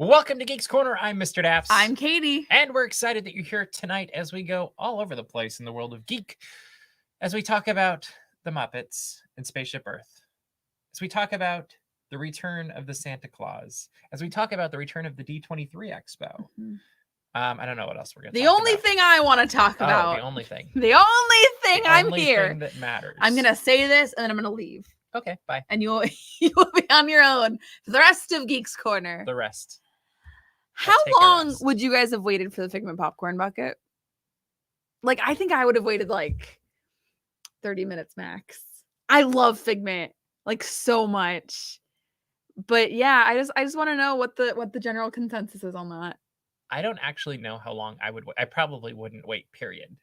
Welcome to Geeks Corner. I'm Mr. DAPs. I'm Katie. And we're excited that you're here tonight as we go all over the place in the world of geek. As we talk about the Muppets and Spaceship Earth. As we talk about the return of the Santa Claus. As we talk about the return of the D23 Expo. Mm-hmm. I don't know what else we're going to talk about. The only thing I want to talk about. The only thing. The only thing the I'm only here. Thing that matters. I'm going to say this and then I'm going to leave. Okay, bye. And you will be on your own for the rest of Geeks Corner. The rest. How long would you guys have waited for the Figment popcorn bucket? Like, I think I would have waited like 30 minutes max. I love Figment like so much. But yeah, I just want to know what the general consensus is on that. I don't actually know how long I would wait. I probably wouldn't wait, period.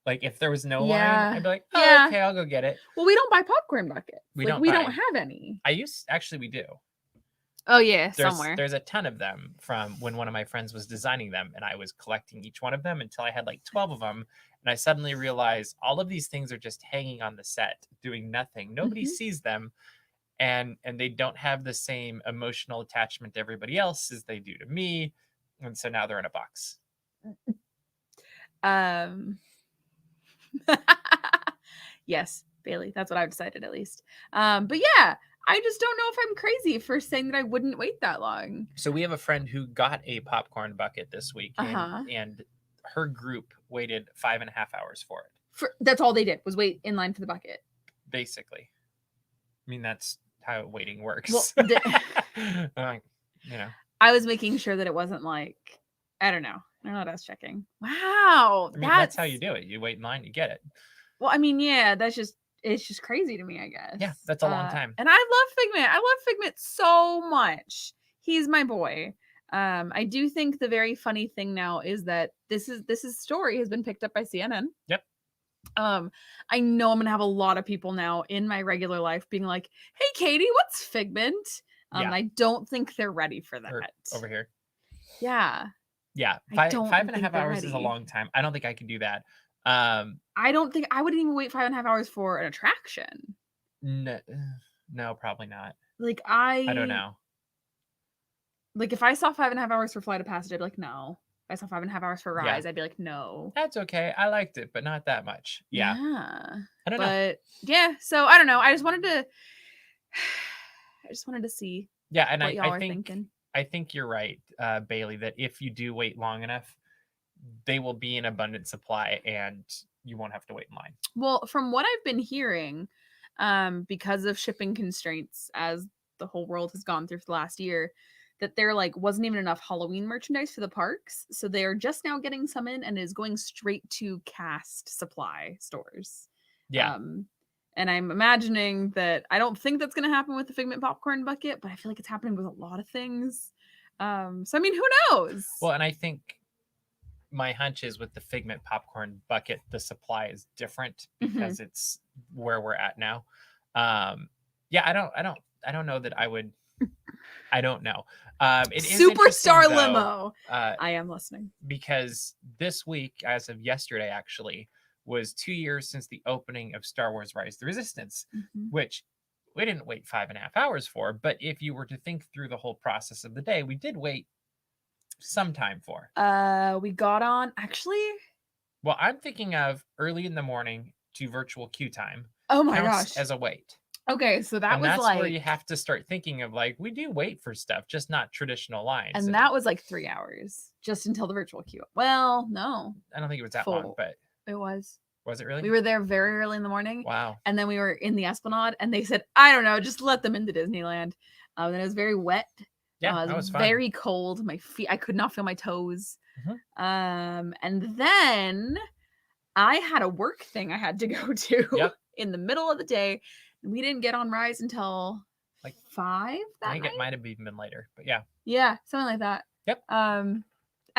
Like, if there was no line, I'd be like, oh, okay, I'll go get it. Well, we don't buy popcorn buckets. We don't have any. Actually, we do. Oh, yeah, somewhere. There's a ton of them from when one of my friends was designing them, and I was collecting each one of them until I had like 12 of them. And I suddenly realized all of these things are just hanging on the set, doing nothing. Nobody sees them, and they don't have the same emotional attachment to everybody else as they do to me. And so now they're in a box. Yes, Bailey, that's what I've decided at least. But yeah, I just don't know if I'm crazy for saying that I wouldn't wait that long. So we have a friend who got a popcorn bucket this week, and her group waited 5.5 hours for it. That's all they did was wait in line for the bucket. Basically. I mean, that's how waiting works. Well, you know. I was making sure that it wasn't like, I don't know what I was checking. Wow. I mean, that's how you do it. You wait in line, you get it. Well, I mean, yeah, it's just crazy to me, I guess. Yeah, that's a long time. And I love Figment. I love Figment so much. He's my boy. I do think the very funny thing now is that this story has been picked up by CNN. Yep. I know I'm gonna have a lot of people now in my regular life being like, "Hey, Katie, what's Figment?" And I don't think they're ready for that. Over here. Yeah. Yeah. 5.5 hours is a long time. I don't think I could do that. I don't think I would even wait 5.5 hours for an attraction. No, probably not. Like I don't know. Like if I saw 5.5 hours for Flight of Passage, I'd be like, no. If I saw 5.5 hours for Rise, I'd be like, no. That's okay. I liked it, but not that much. Yeah. I don't know. But yeah, so I don't know. I just wanted to see. Yeah, and what y'all are thinking. I think you're right, Bailey, that if you do wait long enough, they will be in abundant supply and you won't have to wait in line. Well, from what I've been hearing, because of shipping constraints as the whole world has gone through for the last year, that there wasn't even enough Halloween merchandise for the parks. So they are just now getting some in and is going straight to cast supply stores. Yeah. And I'm imagining that I don't think that's going to happen with the Figment popcorn bucket, but I feel like it's happening with a lot of things. So, I mean, who knows? Well, and I think my hunch is with the Figment popcorn bucket, the supply is different because it's where we're at now. Yeah, I don't know that I would. I don't know. It is Superstar though, limo. I am listening. Because this week, as of yesterday, actually, was 2 years since the opening of Star Wars Rise of the Resistance, which we didn't wait 5.5 hours for. But if you were to think through the whole process of the day, we did wait some time for. We got on, actually. Well, I'm thinking of early in the morning to virtual queue time. Oh my gosh. As a wait. Okay, so that's where you have to start thinking of we do wait for stuff, just not traditional lines. And that was 3 hours just until the virtual queue. Well, no. I don't think it was that long, but it was. Was it really? We were there very early in the morning. Wow. And then we were in the Esplanade and they said, I don't know, just let them into Disneyland. And it was very wet. Yeah, that was fun. Very cold. My feet, I could not feel my toes. And then I had a work thing I had to go to in the middle of the day. We didn't get on Rise until 5 that I think night? It might have even been later, but yeah. Yeah, something like that. Yep. And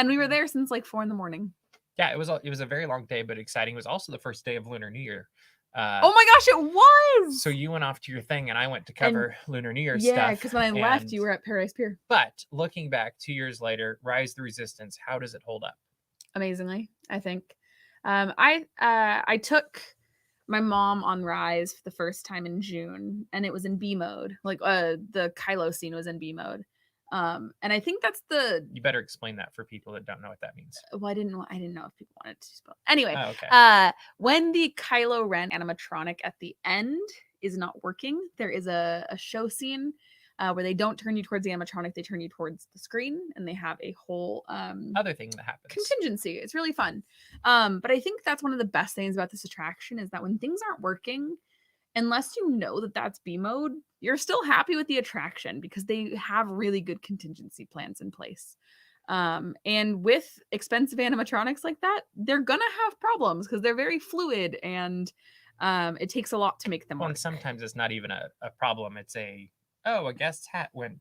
we were there since 4 a.m. Yeah, it was a very long day, but exciting. It was also the first day of Lunar New Year. Oh my gosh, it was! So you went off to your thing, and I went to cover Lunar New Year stuff. Yeah, because when I left, you were at Paradise Pier. But looking back 2 years later, Rise of the Resistance, how does it hold up? Amazingly, I think. I took my mom on Rise for the first time in June, and it was in B mode. The Kylo scene was in B mode. And I think that's You better explain that for people that don't know what that means. Well, I didn't know if people wanted to spell. Anyway, okay. When the Kylo Ren animatronic at the end is not working, there is a show scene where they don't turn you towards the animatronic, they turn you towards the screen, and they have a whole other thing that happens. Contingency. It's really fun. But I think that's one of the best things about this attraction is that when things aren't working, unless you know that that's B mode, you're still happy with the attraction because they have really good contingency plans in place. And with expensive animatronics like that, they're gonna have problems because they're very fluid and it takes a lot to make them work. And sometimes it's not even a problem. It's a guest's hat went.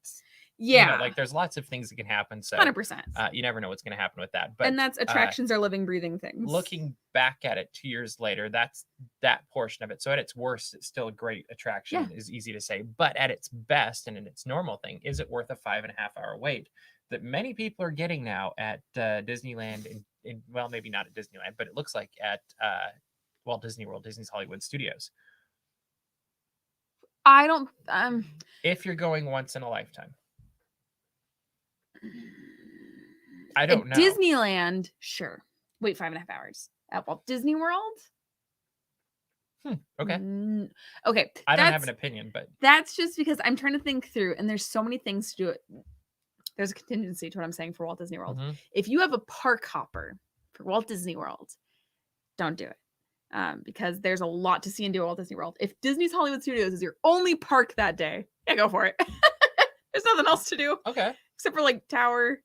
Yeah. Like there's lots of things that can happen. So 100%. You never know what's going to happen with that. But and that's attractions are living, breathing things. Looking back at it 2 years later, that's that portion of it. So at its worst, it's still a great attraction, is easy to say. But at its best and in its normal thing, is it worth a 5.5 hour wait that many people are getting now at Disneyland? Well, maybe not at Disneyland, but it looks like at Walt Disney World, Disney's Hollywood Studios. I don't. If you're going once in a lifetime. I don't know. Disneyland, sure. Wait 5.5 hours. At Walt Disney World? Okay. Okay. I don't have an opinion, but that's just because I'm trying to think through, and there's so many things to do it. There's a contingency to what I'm saying for Walt Disney World. If you have a park hopper for Walt Disney World, don't do it. Because there's a lot to see and do at Walt Disney World. If Disney's Hollywood Studios is your only park that day, yeah, go for it. There's nothing else to do. Okay. Except for like Tower.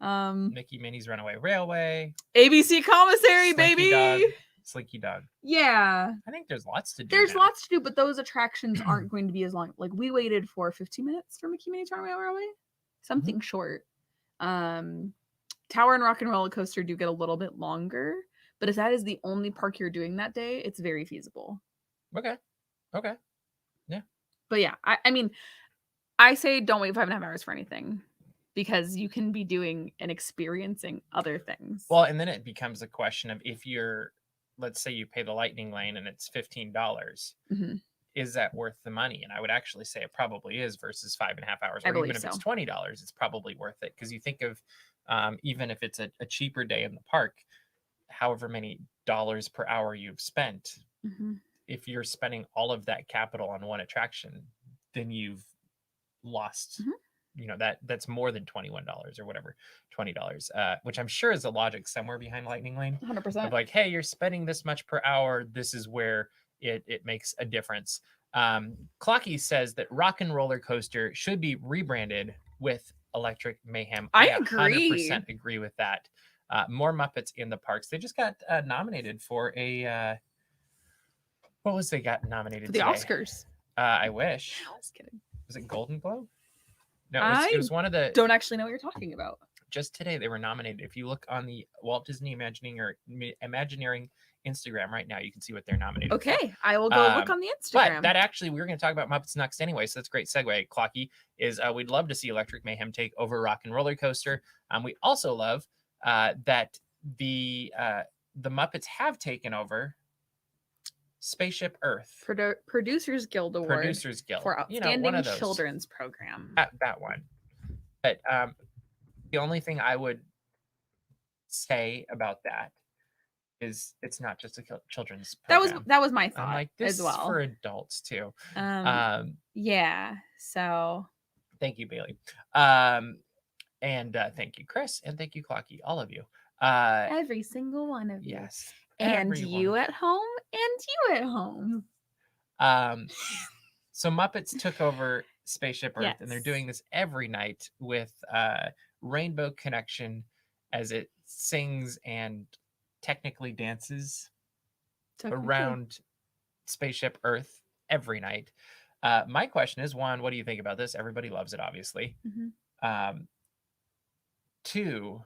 Mickey Minnie's Runaway Railway. ABC Commissary, baby. Slinky Dog. Yeah. I think there's lots to do. There's lots to do, but those attractions aren't going to be as long. Like we waited for 15 minutes for Mickey Minnie's Runaway Railway. Something short. Tower and Rock and Roller Coaster do get a little bit longer. But if that is the only park you're doing that day, it's very feasible. Okay. Yeah. But yeah, I mean, I say don't wait 5.5 hours for anything because you can be doing and experiencing other things. Well, and then it becomes a question of if you're, let's say you pay the lightning lane and it's $15, is that worth the money? And I would actually say it probably is versus 5.5 hours. Or even if it's $20, it's probably worth it. Because you think of even if it's a cheaper day in the park, however many dollars per hour you've spent, if you're spending all of that capital on one attraction, then you've lost, that's more than $21 or whatever, $20, which I'm sure is the logic somewhere behind Lightning Lane. 100%. Of like, hey, you're spending this much per hour. This is where it makes a difference. Clocky says that Rock and Roller Coaster should be rebranded with Electric Mayhem. I agree. 100% agree with that. More Muppets in the parks. They just got nominated for a what was they got nominated for the today? Oscars. I wish. I was kidding. Was it Golden Globe? No, it was one of the. Don't actually know what you're talking about. Just today they were nominated. If you look on the Walt Disney Imagineering Instagram right now, you can see what they're nominated. Okay, for. I will go look on the Instagram. But that actually, we were going to talk about Muppets next anyway, so that's a great segue. Clocky is we'd love to see Electric Mayhem take over Rock and Roller Coaster. We also love that the Muppets have taken over Spaceship Earth. Producers Guild Award. Producers Guild. For Outstanding Children's Program. That one. But the only thing I would say about that is it's not just a children's program. That was my thought. I'm like, this as well. is for adults too. Yeah. So thank you, Bailey. And thank you, Chris, and thank you, Clocky, all of you. Every single one of you. Yes. And you at home, and you at home. So Muppets took over Spaceship Earth, and they're doing this every night with Rainbow Connection as it sings and technically dances around Spaceship Earth every night. My question is, one, what do you think about this? Everybody loves it, obviously. Two,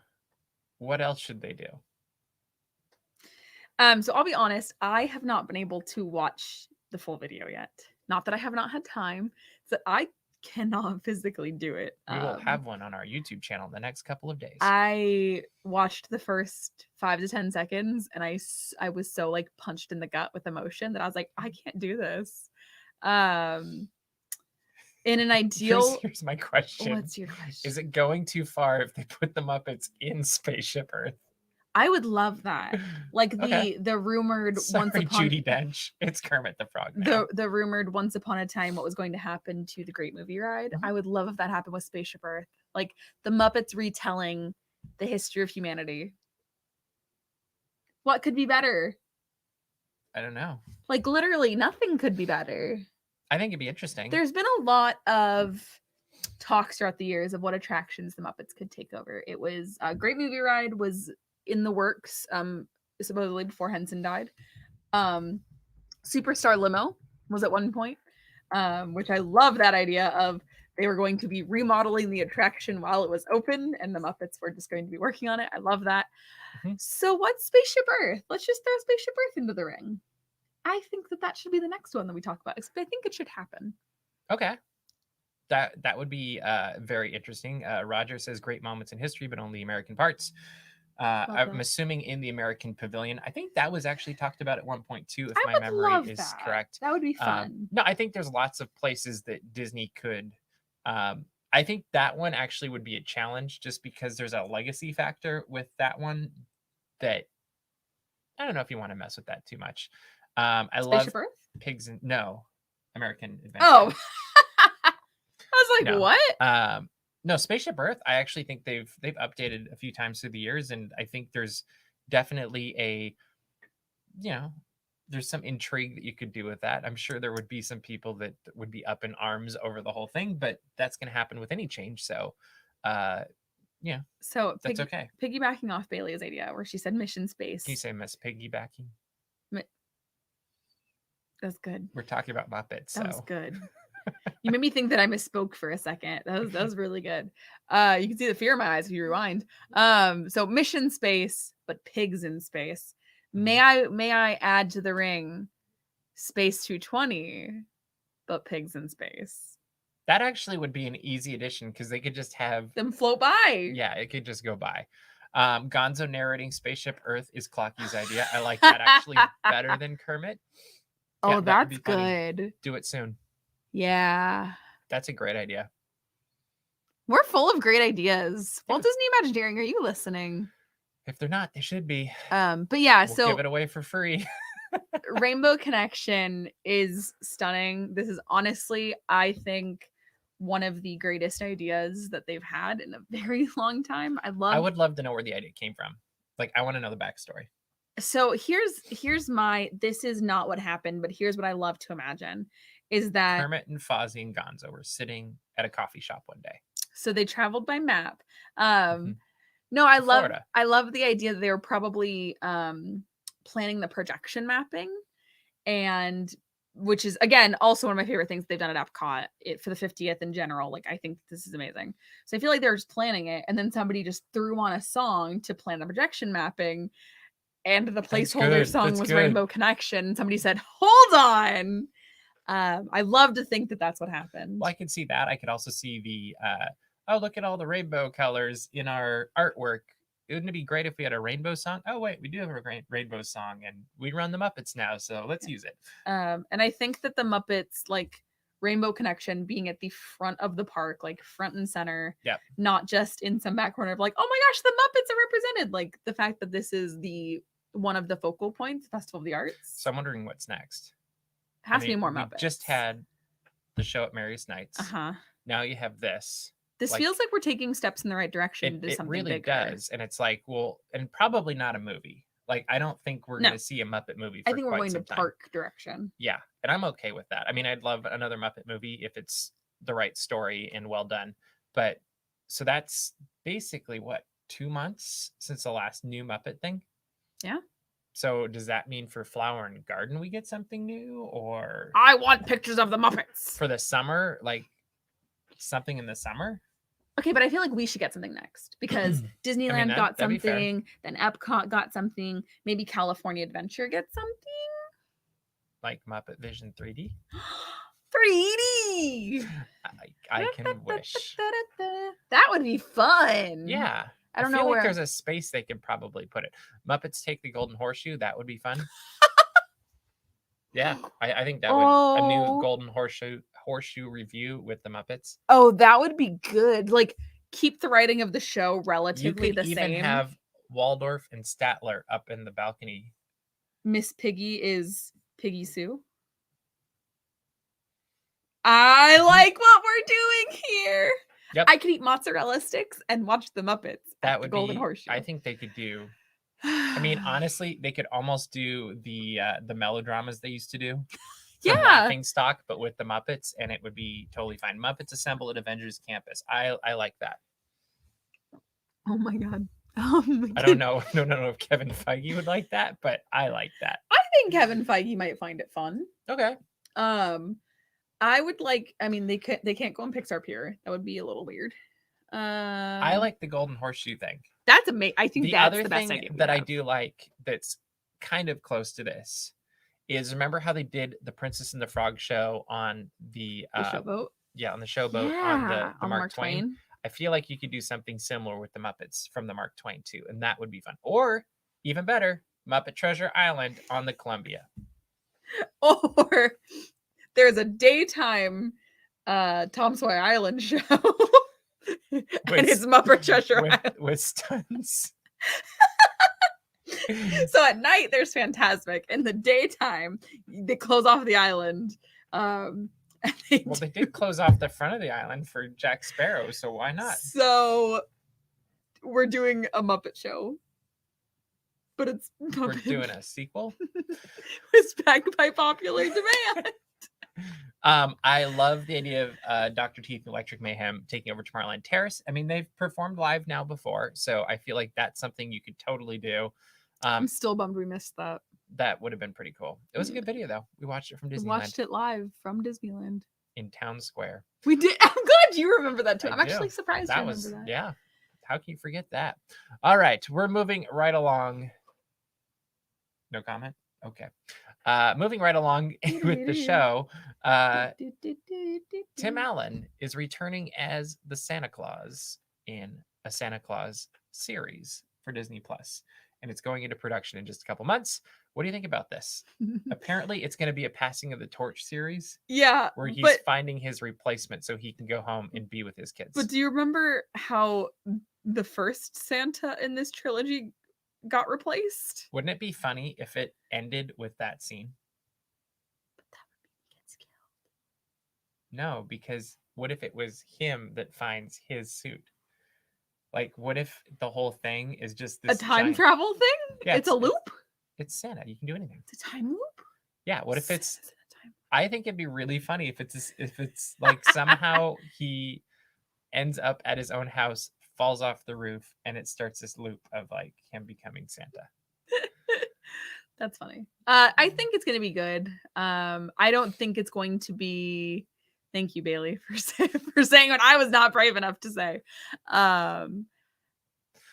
what else should they do? So I'll be honest, I have not been able to watch the full video yet. Not that I have not had time, it's that I cannot physically do it. We will have one on our YouTube channel in the next couple of days. I watched the first 5 to 10 seconds and I was so like punched in the gut with emotion that I was like, I can't do this. In an ideal... Here's my question. What's your question? Is it going too far if they put the Muppets in Spaceship Earth? I would love that. Like the rumored once upon Judi Dench. It's Kermit the Frog now. The rumored once upon a time what was going to happen to the Great Movie Ride. I would love if that happened with Spaceship Earth. Like the Muppets retelling the history of humanity. What could be better? I don't know. Like literally nothing could be better. I think it'd be interesting. There's been a lot of talks throughout the years of what attractions the Muppets could take over. It was Great Movie Ride was in the works, supposedly before Henson died. Superstar Limo was at one point, which I love that idea of they were going to be remodeling the attraction while it was open and the Muppets were just going to be working on it. I love that. So what's Spaceship Earth? Let's just throw Spaceship Earth into the ring. I think that should be the next one that we talk about. I think it should happen. Okay. That would be very interesting. Roger says great moments in history, but only American parts. I'm assuming in the American Pavilion. I think that was actually talked about at one point too, if my memory is correct. That would be fun. No, I think there's lots of places that Disney could. I think that one actually would be a challenge just because there's a legacy factor with that one that I don't know if you want to mess with that too much. I love Earth? Pigs and American Adventure. Oh, I was like, what? No, Spaceship Earth. I actually think they've updated a few times through the years, and I think there's definitely there's some intrigue that you could do with that. I'm sure there would be some people that would be up in arms over the whole thing, but that's going to happen with any change. So, so that's okay. Piggybacking off Bailey's idea, where she said mission space. Can you say Miss Piggybacking? That's good. We're talking about Muppets. That was good. You made me think that I misspoke for a second. That was really good. You can see the fear in my eyes if you rewind. So mission space, but pigs in space. May I add to the ring Space 220, but pigs in space? That actually would be an easy addition because they could just have them float by. Yeah, it could just go by. Gonzo narrating Spaceship Earth is Clocky's idea. I like that actually better than Kermit. Oh, that's good. Do it soon. Yeah. That's a great idea. We're full of great ideas. Walt Disney Imagineering, are you listening? If they're not, they should be. But yeah, we'll give it away for free. Rainbow Connection is stunning. This is honestly, I think, one of the greatest ideas that they've had in a very long time. I would love to know where the idea came from. Like, I want to know the backstory. So here's my, this is not what happened, but here's what I love to imagine is that Kermit and Fozzie and Gonzo were sitting at a coffee shop one day. So they traveled by map. No, I love the idea that they were probably planning the projection mapping, and which is again also one of my favorite things they've done at EPCOT for the 50th in general. Like, I think this is amazing. So I feel like they're just planning it, and then somebody just threw on a song to plan the projection mapping. And the placeholder song was Rainbow Connection. Somebody said, hold on. I love to think that that's what happened. Well, I could see that. I could also see the, look at all the rainbow colors in our artwork. Wouldn't it be great if we had a rainbow song? Oh, wait, we do have a rainbow song, and we run the Muppets now, so let's use it. And I think that the Muppets, like Rainbow Connection being at the front of the park, like front and center, not just in some back corner of like, oh my gosh, the Muppets are represented. Like the fact that this is one of the focal points, Festival of the Arts. So I'm wondering what's next. Has to be more Muppets. Just had the show at Mary's Nights. Now you have this. This feels like we're taking steps in the right direction to something bigger. It really does. And it's like, well, and probably not a movie. Like, I don't think we're going to see a Muppet movie for I think we're going to park direction. Yeah. And I'm okay with that. I mean, I'd love another Muppet movie if it's the right story and well done. But so that's basically 2 months since the last new Muppet thing? Yeah. So does that mean for Flower and Garden we get something new, or I want pictures of the Muppets for the summer, like something in the summer? Okay, but I feel like we should get something next because Disneyland got something, then EPCOT got something, maybe California Adventure gets something. Like Muppet Vision 3D? 3D! I can wish. That would be fun. Yeah. I don't know where. Like there's a space they could probably put it. Muppets Take the Golden Horseshoe. That would be fun. Yeah, I think that would a new golden horseshoe review with the Muppets. Oh, that would be good. Like, keep the writing of the show relatively the same. You could even have Waldorf and Statler up in the balcony. Miss Piggy is Piggy Sue. I like what we're doing here. Yep. I could eat mozzarella sticks and watch the Muppets. That would the Golden be, Horseshoe. I think they could do. I mean, honestly, they could almost do the melodramas they used to do. Yeah. Laughing Stock, but with the Muppets, and it would be totally fine. Muppets Assemble at Avengers Campus. I like that. Oh my god. I don't know if Kevin Feige would like that, but I like that. I think Kevin Feige might find it fun. Okay. I would like. I mean, they can't go on Pixar Pier. That would be a little weird. I like the Golden Horseshoe thing. That's amazing. I think that's the best thing idea that I do like. That's kind of close to this. Is remember how they did the Princess and the Frog show on the showboat? Yeah, on the showboat on the Mark Twain. I feel like you could do something similar with the Muppets from the Mark Twain too, and that would be fun. Or even better, Muppet Treasure Island on the Columbia. Or there's a daytime Tom Sawyer Island show, and it's Muppet Treasure Island with stunts. So at night there's Fantasmic. In the daytime, they close off the island. They did close off the front of the island for Jack Sparrow, so why not? So we're doing a Muppet show, but it's Muppet. We're doing a sequel. It's backed by popular demand. I love the idea of Dr. Teeth and Electric Mayhem taking over Tomorrowland Terrace. I mean, they've performed live now before, so I feel like that's something you could totally do. I'm still bummed we missed that. That would have been pretty cool. It was a good video, though. We watched it from Disneyland. We watched it live from Disneyland. In Town Square. We did. I'm glad you remember that, too. I'm actually surprised you remember that. Yeah. How can you forget that? All right. We're moving right along. No comment? Okay. Moving right along with the show. Tim Allen is returning as the Santa Claus in a Santa Claus series for Disney Plus. And it's going into production in just a couple months. What do you think about this? Apparently, it's going to be a Passing of the Torch series. Yeah. Where he's finding his replacement so he can go home and be with his kids. But do you remember how the first Santa in this trilogy got replaced? Wouldn't it be funny if it ended with that scene? But that would be he gets killed. No, because what if it was him that finds his suit? Like, what if the whole thing is just this a time travel thing? Yeah, it's a loop? It's Santa. You can do anything. It's a time loop? Yeah. What if it's... I think it'd be really funny if it's like somehow he ends up at his own house, falls off the roof, and it starts this loop of like him becoming Santa. That's funny. I think it's going to be good. I don't think it's going to be... Thank you, Bailey, for saying what I was not brave enough to say. I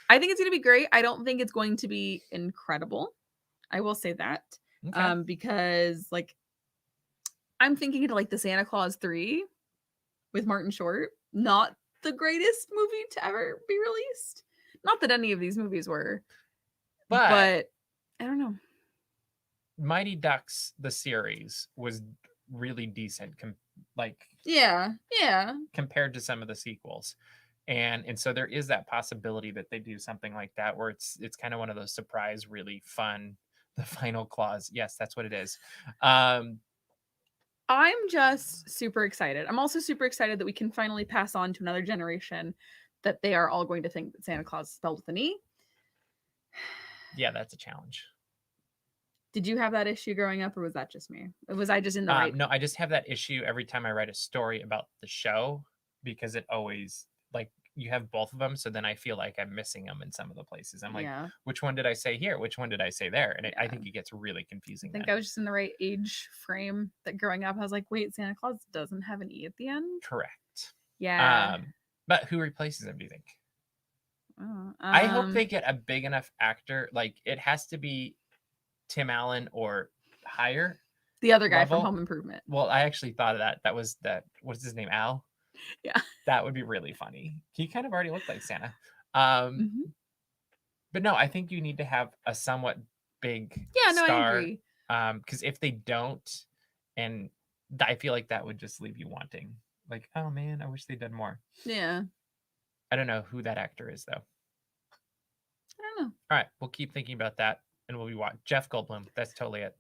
think it's going to be great. I don't think it's going to be incredible. I will say that. Okay. Because like I'm thinking of like the Santa Claus 3 with Martin Short. Not the greatest movie to ever be released. Not that any of these movies were. But I don't know. Mighty Ducks, the series, was really decent. Yeah compared to some of the sequels, and so there is that possibility that they do something like that where it's kind of one of those surprise, really fun, the final clause. Yes, that's what it is. I'm just super excited. I'm also super excited that we can finally pass on to another generation that they are all going to think that Santa Claus is spelled with an E. Yeah, that's a challenge. Did you have that issue growing up, or was that just me? Was I just in the right? No, I just have that issue every time I write a story about the show, because it always, like, you have both of them, so then I feel like I'm missing them in some of the places. I'm like, which one did I say here? Which one did I say there? And I think it gets really confusing. I think I was just in the right age frame that growing up, I was like, wait, Santa Claus doesn't have an E at the end? Correct. Yeah. But who replaces him, do you think? I hope they get a big enough actor. Like, it has to be Tim Allen or higher. The other guy from Home Improvement. Well, I actually thought of that. That was what's his name? Al? Yeah. That would be really funny. He kind of already looked like Santa. But no, I think you need to have a somewhat big star. I agree. Because if they don't, and I feel like that would just leave you wanting. Like, oh man, I wish they'd done more. Yeah. I don't know who that actor is, though. I don't know. All right, we'll keep thinking about that, and we'll be watching. Jeff Goldblum. That's totally it.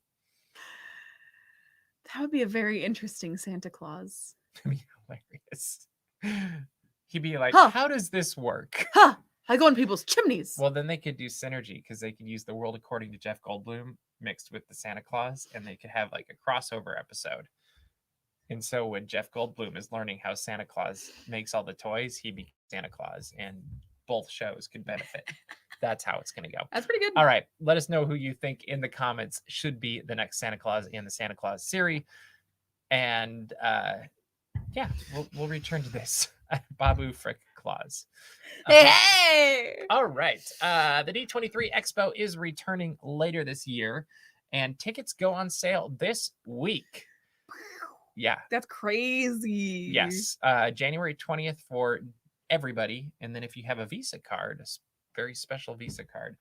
That would be a very interesting Santa Claus. That'd be hilarious. He'd be like, how does this work? Huh! I go in people's chimneys. Well, then they could do synergy because they could use The World According to Jeff Goldblum mixed with the Santa Claus, and they could have like a crossover episode. And so when Jeff Goldblum is learning how Santa Claus makes all the toys, he becomes Santa Claus, and both shows could benefit. That's how it's going to go. That's pretty good. All right. Let us know who you think in the comments should be the next Santa Claus in the Santa Claus series. And yeah, we'll return to this. Babu Frick Claus. Hey! All right. The D23 Expo is returning later this year, and tickets go on sale this week. Yeah. That's crazy. Yes. January 20th for everybody. And then if you have a Visa card, a very special Visa card,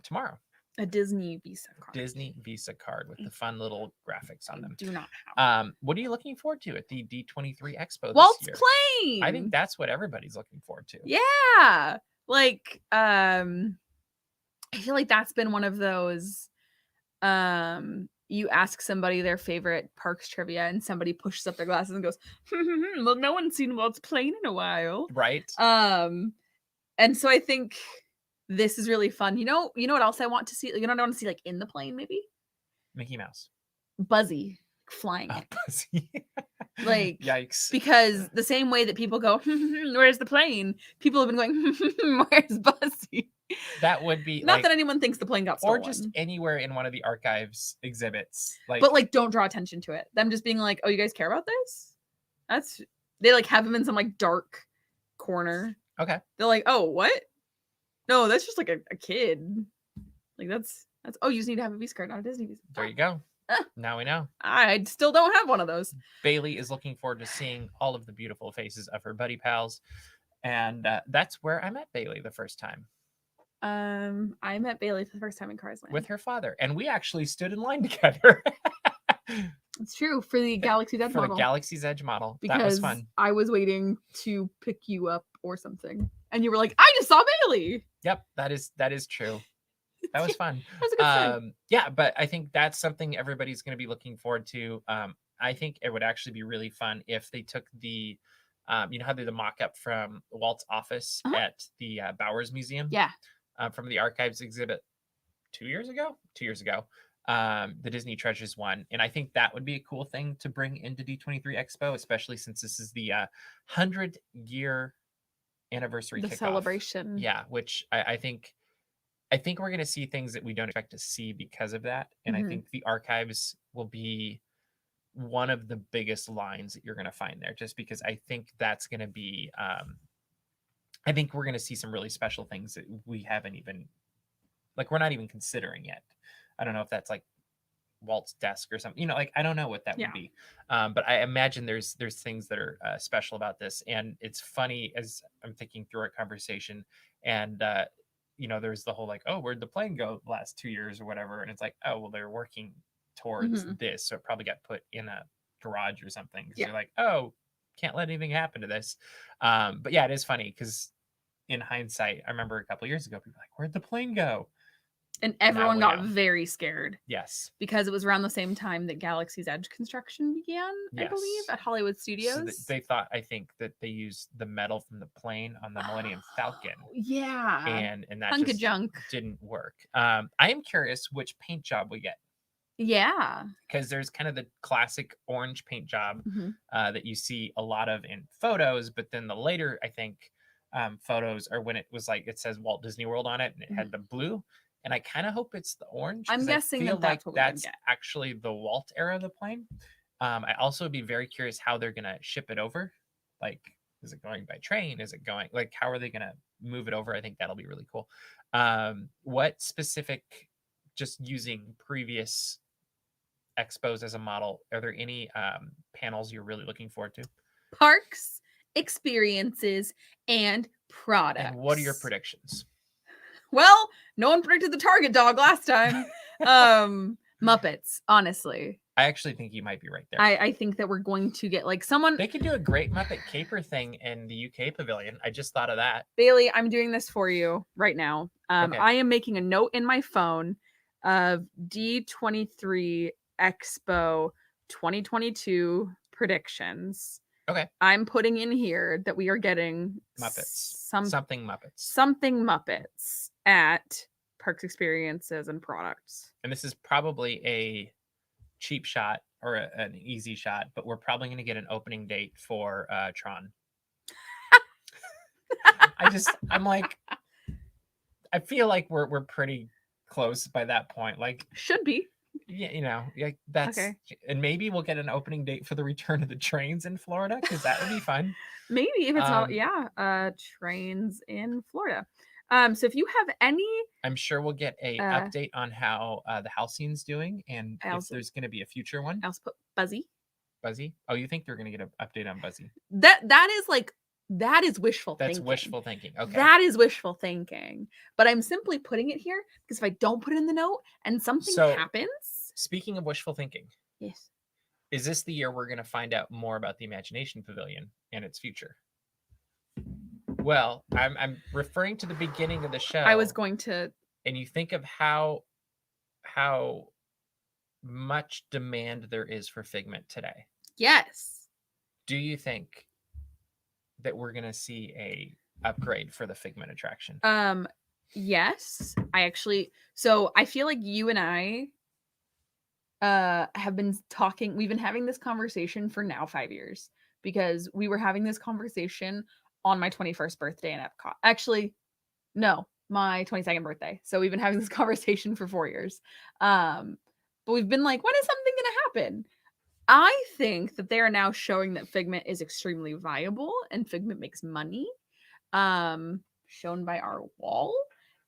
tomorrow. A Disney Visa card. Disney Visa card with the fun little graphics on them. Do not have. What are you looking forward to at the D23 Expo Walt's this year? Plane. I think that's what everybody's looking forward to. Yeah. Like, I feel like that's been one of those, you ask somebody their favorite parks trivia and somebody pushes up their glasses and goes, well, no one's seen Walt's Plane in a while. Right. And so I think this is really fun. You know what else I want to see? You know what I want to see, like, in the plane, maybe? Mickey Mouse. Buzzy flying it. Buzzy. Like, yikes. Because the same way that people go, where's the plane? People have been going, where's Buzzy? That would be not that anyone thinks the plane got stolen. Or just anywhere in one of the archives exhibits. But like, don't draw attention to it. Them just being like, oh, you guys care about this? They like have him in some like dark corner. Okay. They're like, oh, what? No, that's just like a kid. Like that's oh, you just need to have a Visa card, not a Disney Visa. There you go. Now we know. I still don't have one of those. Bailey is looking forward to seeing all of the beautiful faces of her buddy pals. And that's where I met Bailey the first time. I met Bailey for the first time in Cars Land. With her father. And we actually stood in line together. It's true. For the Galaxy's Edge model. For the Galaxy's Edge model. Because that was fun. I was waiting to pick you up or something. And you were like, I just saw Bailey. Yep, that is true. That was fun. That was a good time. Yeah, but I think that's something everybody's going to be looking forward to. I think it would actually be really fun if they took the, you know how they did the mock-up from Walt's office at the Bowers Museum? Yeah. From the archives exhibit 2 years ago? 2 years ago. The Disney Treasures one. And I think that would be a cool thing to bring into D23 Expo, especially since this is the 100-year anniversary the kickoff. Celebration. Yeah, which I think we're going to see things that we don't expect to see because of that. And I think the archives will be one of the biggest lines that you're going to find there, just because I think that's going to be, I think we're going to see some really special things that we haven't even, like, we're not even considering yet. I don't know if that's like Walt's desk or something, you know, like, I don't know what that would be. But I imagine there's things that are special about this. And it's funny as I'm thinking through our conversation, and, you know, there's the whole like, oh, where'd the plane go the last 2 years or whatever? And it's like, oh, well, they're working towards this. So it probably got put in a garage or something. Because you're like, oh, can't let anything happen to this. But yeah, it is funny because in hindsight, I remember a couple of years ago, people were like, where'd the plane go? And everyone got very scared. Yes. Because it was around the same time that Galaxy's Edge construction began, I believe, at Hollywood Studios. So they thought, I think, that they used the metal from the plane on the Millennium Falcon. Yeah. And that Hunk just of junk. Didn't work. I am curious which paint job we get. Yeah. Because there's kind of the classic orange paint job that you see a lot of in photos. But then the later, I think, photos are when it was like, it says Walt Disney World on it and it had the blue. And I kind of hope it's the orange. I'm guessing that's actually the Walt era of the plane. I also would be very curious how they're going to ship it over. Like, is it going by train? Is it going, like, how are they going to move it over? I think that'll be really cool. What specific, just using previous expos as a model, are there any panels you're really looking forward to? Parks, experiences, and products. And what are your predictions? Well, no one predicted the Target dog last time. Muppets, honestly. I actually think you might be right there. I think that we're going to get like someone. They could do a great Muppet caper thing in the UK Pavilion. I just thought of that. Bailey, I'm doing this for you right now. Okay. I am making a note in my phone of D23 Expo 2022 predictions. Okay. I'm putting in here that we are getting Muppets. something Muppets at Parks Experiences and Products. And this is probably a cheap shot or an easy shot, but we're probably going to get an opening date for Tron. I'm like, I feel like we're pretty close by that point. Like, should be. Yeah, you know, like that's okay. And maybe we'll get an opening date for the return of the trains in Florida, because that would be fun. Maybe if it's not, trains in Florida. So if you have any, I'm sure we'll get a update on how the Halcyon's doing, and if there's going to be a future one. I also put Buzzy. Buzzy? Oh, you think they're going to get an update on Buzzy? That is wishful thinking. That's wishful thinking. Okay. That is wishful thinking. But I'm simply putting it here because if I don't put it in the note and something happens. Speaking of wishful thinking. Yes. Is this the year we're going to find out more about the Imagination Pavilion and its future? Well, I'm referring to the beginning of the show. I was going to. And you think of how much demand there is for Figment today. Yes. Do you think that we're going to see a upgrade for the Figment attraction? Yes. I feel like you and I have been talking. We've been having this conversation for now 5 years, because we were having this conversation on my 21st birthday in EPCOT. Actually, no, my 22nd birthday. So we've been having this conversation for 4 years. But we've been like, when is something going to happen? I think that they are now showing that Figment is extremely viable and Figment makes money. Shown by our wall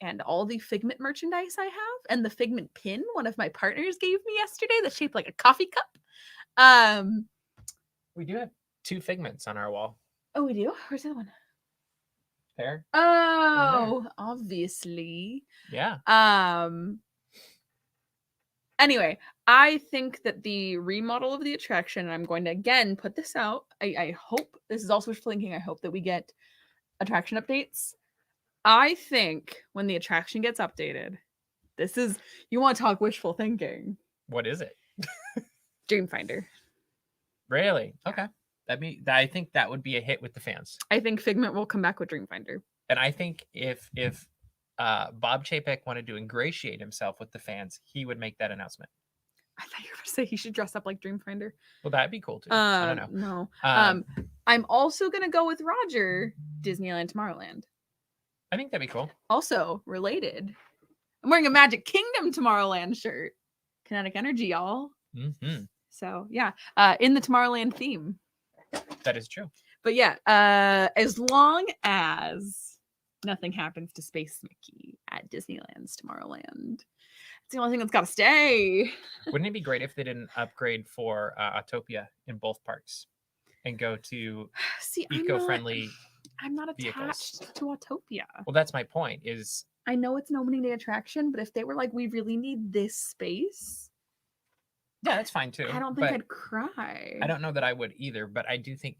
and all the Figment merchandise I have, and the Figment pin one of my partners gave me yesterday that's shaped like a coffee cup. We do have 2 Figments on our wall. Oh, we do? Where's the other one? There. Oh, obviously. Yeah. Anyway, I think that the remodel of the attraction, and I'm going to again put this out. I hope this is also wishful thinking. I hope that we get attraction updates. I think when the attraction gets updated, you want to talk wishful thinking. What is it? Dreamfinder. Really? Okay. I think that would be a hit with the fans. I think Figment will come back with Dreamfinder. And I think if Bob Chapek wanted to ingratiate himself with the fans, he would make that announcement. I thought you were going to say he should dress up like Dreamfinder. Well, that'd be cool too. I don't know. No. I'm also going to go with Roger, Disneyland Tomorrowland. I think that'd be cool. Also related, I'm wearing a Magic Kingdom Tomorrowland shirt. Kinetic energy, y'all. Mm-hmm. So yeah, in the Tomorrowland theme. That is true. But yeah, as long as nothing happens to Space Mickey at Disneyland's Tomorrowland, it's the only thing that's got to stay. Wouldn't it be great if they didn't upgrade for Autopia in both parks and go to eco-friendly I'm not vehicles. Attached to Autopia. Well, that's my point. Is I know it's an opening day attraction, but if they were like, we really need this space. Yeah, that's fine too. I don't think I'd cry. I don't know that I would either, but I do think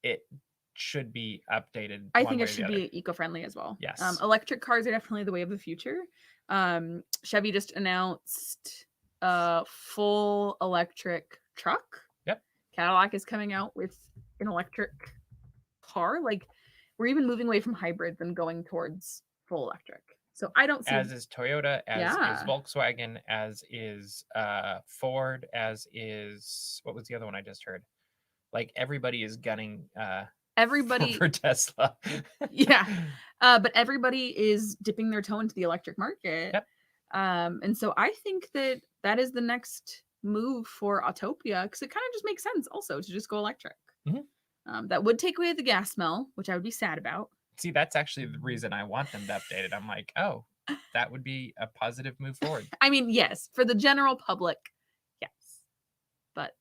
it should be updated. I think it should be eco-friendly as well. Yes. Electric cars are definitely the way of the future. Chevy just announced a full electric truck. Yep. Cadillac is coming out with an electric car. Like, we're even moving away from hybrids and going towards full electric. So I don't see. As is Toyota, as is Volkswagen, as is Ford, as is, what was the other one I just heard? Like, everybody is gunning for Tesla. Yeah. But everybody is dipping their toe into the electric market. Yep. And so I think that is the next move for Autopia, because it kind of just makes sense also to just go electric. Mm-hmm. That would take away the gas smell, which I would be sad about. See, that's actually the reason I want them to update it. I'm like, oh, that would be a positive move forward. I mean, yes, for the general public, yes. But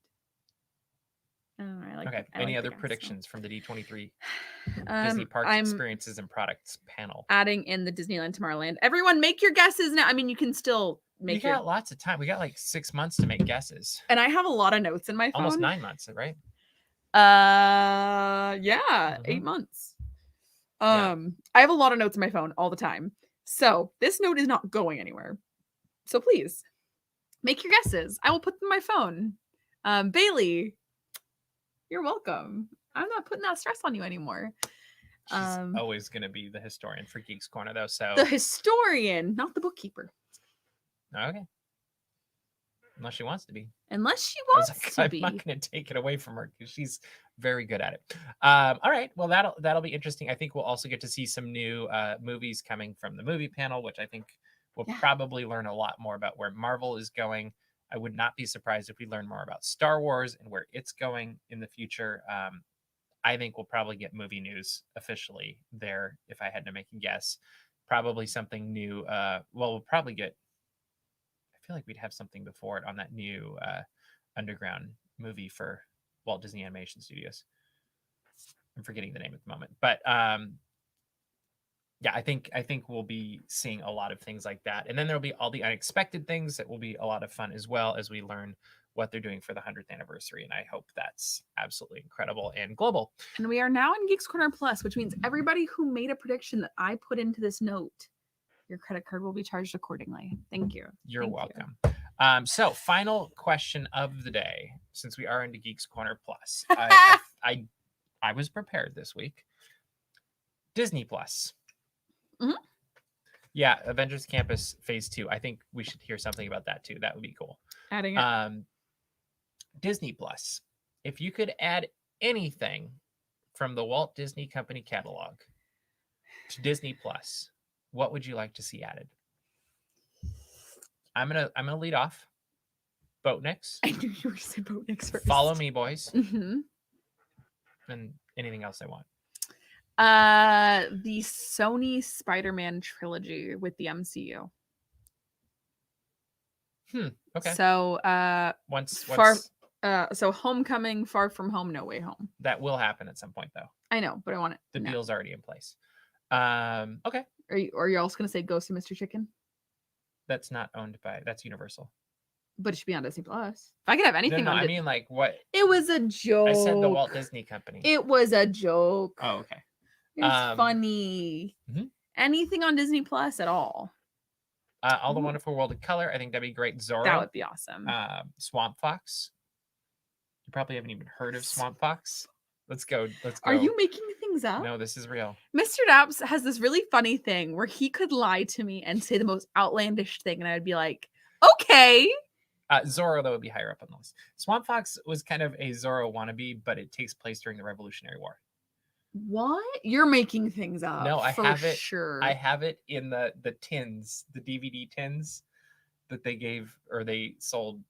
I like Okay. I Any like other big eyes, predictions from the D23 Disney Parks I'm Experiences and Products panel? adding in the Disneyland Tomorrowland. Everyone, make your guesses now. I mean, you can still make We got lots of time. We got like 6 months to make guesses. And I have a lot of notes in my phone. Almost 9 months, right? Yeah, 8 months. I have a lot of notes in my phone all the time. So this note is not going anywhere. So please make your guesses. I will put them in my phone. Bailey, you're welcome. I'm not putting that stress on you anymore. She's always going to be the historian for Geeks Corner, though. So the historian, not the bookkeeper. Okay. Unless she wants to be. Unless she wants to be. I'm not going to take it away from her because she's very good at it. All right. Well, that'll be interesting. I think we'll also get to see some new movies coming from the movie panel, which I think we'll probably learn a lot more about where Marvel is going. I would not be surprised if we learn more about Star Wars and where it's going in the future. I think we'll probably get movie news officially there if I had to make a guess. Probably something new. We'll probably get, I feel like we'd have something before it on that new underground movie for Walt Disney Animation Studios. I'm forgetting the name at the moment, but yeah, I think we'll be seeing a lot of things like that, and then there'll be all the unexpected things that will be a lot of fun as well as we learn what they're doing for the 100th anniversary, and I hope that's absolutely incredible and global. And we are now in Geeks Corner Plus, which means everybody who made a prediction that I put into this note, your credit card will be charged accordingly. Thank you. You're welcome. So final question of the day, since we are into Geeks Corner Plus. I was prepared this week. Disney Plus. Mm-hmm. Yeah, Avengers Campus Phase 2. I think we should hear something about that too. That would be cool. Adding it. Disney Plus. If you could add anything from the Walt Disney Company catalog to Disney Plus, what would you like to see added? I'm gonna lead off. Boatniks. I knew you were going to say Boatniks first. Follow Me, boys. Mm-hmm. And anything else I want. The Sony Spider-Man trilogy with the MCU. Okay. So so Homecoming, Far From Home, No Way Home. That will happen at some point though. I know, but I want it. The deal's already in place. Okay. Are you also gonna say Ghost of Mr. Chicken? That's not owned by, that's Universal. But it should be on Disney Plus. If I could have anything No, on I mean like what? It was a joke. I said the Walt Disney Company. It was a joke. Oh, okay. It's funny. Mm-hmm. Anything on Disney Plus at all. All the Wonderful World of Color. I think that'd be great. Zorro. That would be awesome. Swamp Fox. You probably haven't even heard of Swamp Fox. Let's go. Are you making things up? No, this is real. Mr. DAPs has this really funny thing where he could lie to me and say the most outlandish thing, and I'd be like, okay. Zorro, though, would be higher up on the list. Swamp Fox was kind of a Zorro wannabe, but it takes place during the Revolutionary War. What? You're making things up. No, I have it. Sure. I have it in the tins, the DVD tins that they gave or they sold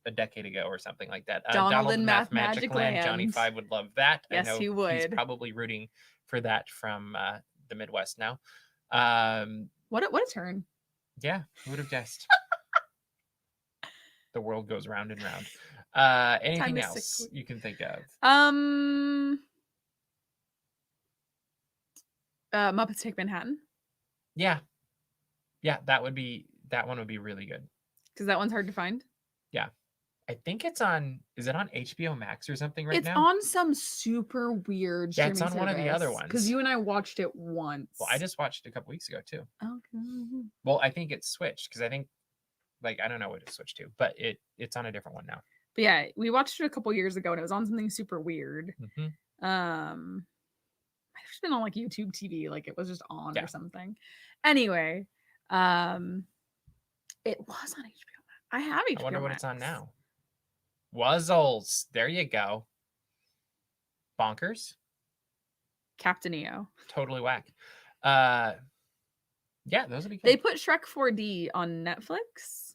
a decade ago or something like that. Donald in Math Magic Land. Johnny 5 would love that. Yes, I know he would. He's probably rooting for that from the Midwest now. What a turn. Yeah, who would have guessed? The world goes round and round. Anything else you can think of? Muppets Take Manhattan. Yeah, that one would be really good. Because that one's hard to find. Yeah. I think it's on, is it on HBO Max or something now? It's on some super weird streaming it's on one of the other ones. Because you and I watched it once. Well, I just watched it a couple weeks ago too. Okay. Well, I think it's switched because I think, like, I don't know what it switched to, but it's on a different one now. But yeah, we watched it a couple years ago and it was on something super weird. Mm-hmm. It's been on like YouTube TV, like it was just on or something. Anyway, it was on HBO Max. I have HBO I wonder what Max. it's on now. Wuzzles. There you go. Bonkers. Captain EO. Totally whack. Yeah, those would be cool. They put Shrek 4D on Netflix.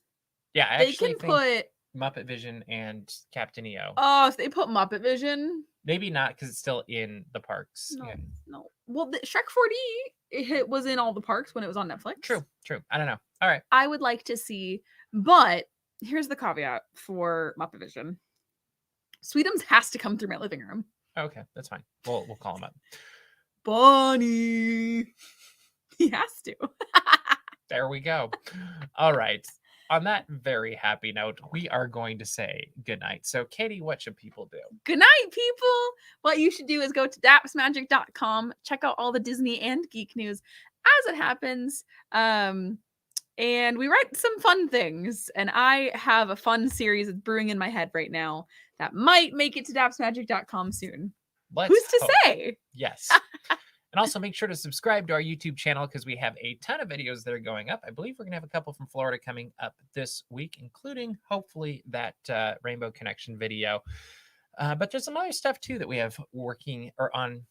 Yeah, they can put Muppet Vision and Captain EO. Oh, if they put Muppet Vision. Maybe not because it's still in the parks. No. Well, the Shrek 4D, it was in all the parks when it was on Netflix. True. I don't know. All right. I would like to see, but here's the caveat for Muppet Vision. Sweetums has to come through my living room. Okay, that's fine. We'll call him up. Bonnie. He has to. There we go. All right. On that very happy note, we are going to say goodnight. So, Katie, what should people do? Good night, people. What you should do is go to dapsmagic.com, check out all the Disney and geek news as it happens. And we write some fun things. And I have a fun series that's brewing in my head right now that might make it to dapsmagic.com soon. Who's to say? Yes. And also make sure to subscribe to our YouTube channel because we have a ton of videos that are going up. I believe we're going to have a couple from Florida coming up this week, including hopefully that Rainbow Connection video. But there's some other stuff too that we have working or on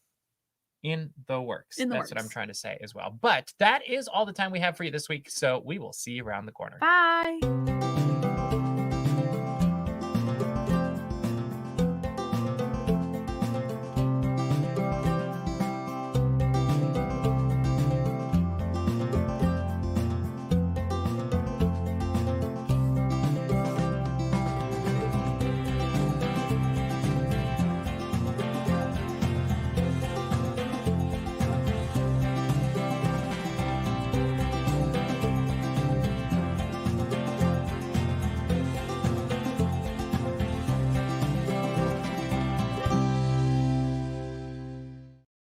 in the works. That's what I'm trying to say as well. But that is all the time we have for you this week. So we will see you around the corner. Bye.